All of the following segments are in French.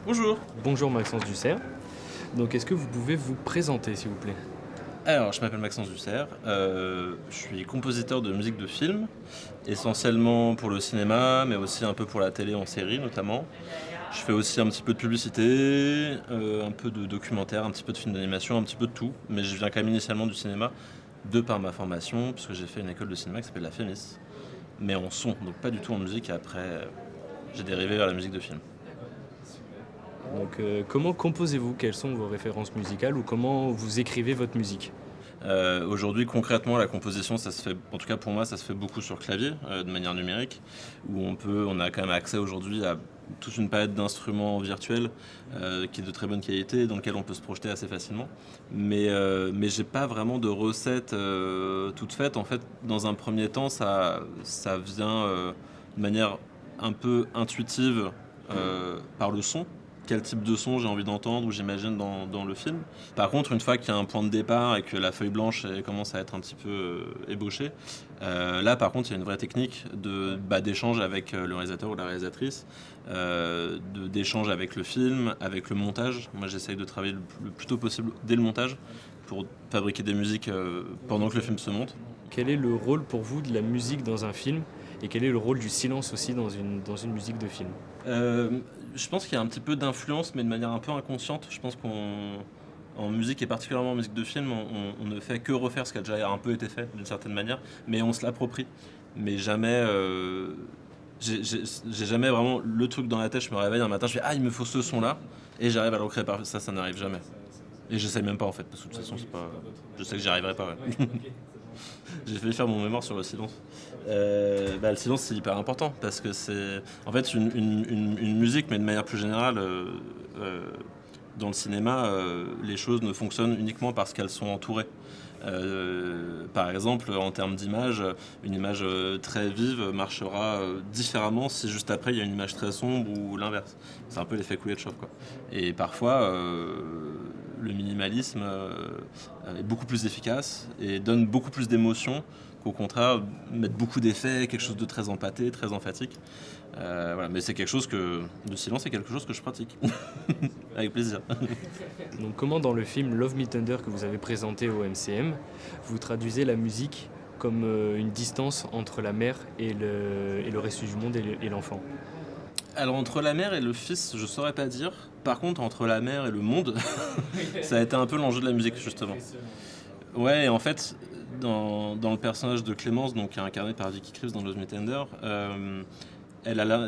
Bonjour. Bonjour Maxence Dussert. Donc est-ce que vous pouvez vous présenter s'il vous plaît? Alors, je m'appelle Maxence Dussert, je suis compositeur de musique de film, essentiellement pour le cinéma, mais aussi un peu pour la télé en série notamment. Je fais aussi un petit peu de publicité, un peu de documentaire, un petit peu de film d'animation, un petit peu de tout, mais je viens quand même initialement du cinéma, de par ma formation, puisque j'ai fait une école de cinéma qui s'appelle la FEMIS, mais en son, donc pas du tout en musique, et après j'ai dérivé vers la musique de film. Donc comment composez-vous? Quelles sont vos références musicales ou comment vous écrivez votre musique? Aujourd'hui, concrètement, la composition, ça se fait, en tout cas pour moi, ça se fait beaucoup sur clavier, de manière numérique, où on a quand même accès aujourd'hui à toute une palette d'instruments virtuels qui est de très bonne qualité, dans lequel on peut se projeter assez facilement. Mais j'ai pas vraiment de recette toute faite. En fait, dans un premier temps, ça vient de manière un peu intuitive par le son. Quel type de son j'ai envie d'entendre, ou j'imagine dans le film. Par contre, une fois qu'il y a un point de départ et que la feuille blanche commence à être un petit peu ébauchée, là par contre il y a une vraie technique d'échange avec le réalisateur ou la réalisatrice, d'échange avec le film, avec le montage. Moi j'essaye de travailler le plus tôt possible dès le montage pour fabriquer des musiques pendant que le film se monte. Quel est le rôle pour vous de la musique dans un film et quel est le rôle du silence aussi dans une musique de film? Je pense qu'il y a un petit peu d'influence, mais de manière un peu inconsciente. Je pense qu'en musique, et particulièrement en musique de film, on ne fait que refaire ce qui a déjà un peu été fait d'une certaine manière, mais on se l'approprie. Mais jamais, j'ai jamais vraiment le truc dans la tête. Je me réveille un matin, je fais il me faut ce son-là, et j'arrive à le recréer. Ça n'arrive jamais. Et j'essaie même pas en fait, parce que de toute façon, je sais que j'y arriverai pas. Ouais. J'ai failli faire mon mémoire sur le silence. Le silence c'est hyper important parce que c'est en fait une musique, mais de manière plus générale, dans le cinéma, les choses ne fonctionnent uniquement parce qu'elles sont entourées. Par exemple, en termes d'image, une image très vive marchera différemment si juste après il y a une image très sombre ou l'inverse. C'est un peu l'effet Kuleshov, quoi. Et parfois, le minimalisme est beaucoup plus efficace et donne beaucoup plus d'émotions qu'au contraire mettre beaucoup d'effets, quelque chose de très empâté, très emphatique. Voilà. Mais c'est quelque chose le silence est quelque chose que je pratique avec plaisir. Donc comment dans le film Love Me Tender que vous avez présenté au MCM, vous traduisez la musique comme une distance entre la mère et le reste du monde et l'enfant? Alors entre la mère et le fils, je saurais pas dire. Par contre, entre la mère et le monde, ça a été un peu l'enjeu de la musique justement. Ouais, et en fait, dans le personnage de Clémence, donc qui est incarné par Vicky Krieps dans Love Me Tender,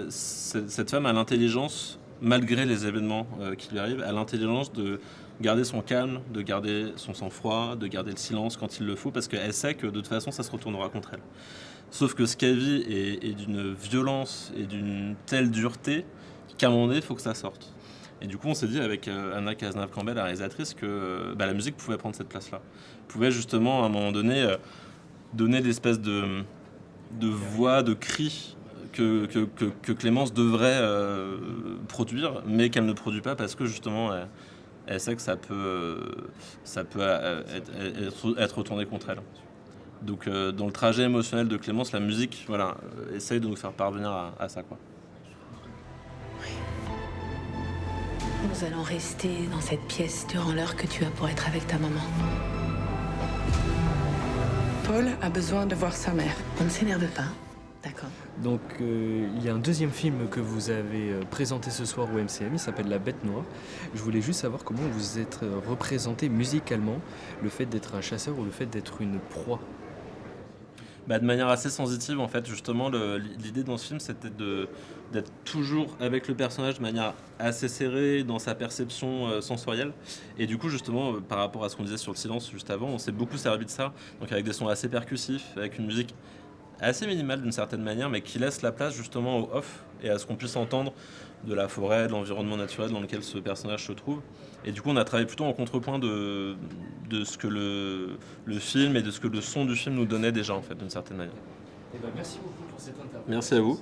cette femme a l'intelligence, malgré les événements qui lui arrivent, a l'intelligence de garder son calme, de garder son sang-froid, de garder le silence quand il le faut, parce qu'elle sait que de toute façon ça se retournera contre elle. Sauf que ce qu'elle vit est d'une violence et d'une telle dureté qu'à un moment donné il faut que ça sorte. Et du coup on s'est dit avec Anna Cazenave-Campbell, la réalisatrice, que la musique pouvait prendre cette place-là. Pouvait justement à un moment donné donner l'espèce de voix, de cri que Clémence devrait produire, mais qu'elle ne produit pas parce que justement elle sait que ça peut être retourné contre elle. Donc dans le trajet émotionnel de Clémence, la musique essaye de nous faire parvenir à ça, quoi. Nous allons rester dans cette pièce durant l'heure que tu as pour être avec ta maman. Paul a besoin de voir sa mère. On ne s'énerve pas, d'accord? Donc il y a un deuxième film que vous avez présenté ce soir au MCM, il s'appelle La Bête Noire. Je voulais juste savoir comment vous êtes représenté musicalement, le fait d'être un chasseur ou le fait d'être une proie. De manière assez sensitive, en fait, justement, l'idée dans ce film, c'était d'être toujours avec le personnage de manière assez serrée dans sa perception sensorielle. Et du coup, justement, par rapport à ce qu'on disait sur le silence juste avant, on s'est beaucoup servi de ça, donc avec des sons assez percussifs, avec une musique assez minimale d'une certaine manière, mais qui laisse la place justement au off et à ce qu'on puisse entendre de la forêt, de l'environnement naturel dans lequel ce personnage se trouve. Et du coup, on a travaillé plutôt en contrepoint de ce que le film et de ce que le son du film nous donnait déjà, en fait, d'une certaine manière. Merci beaucoup pour cette interview. Merci à vous.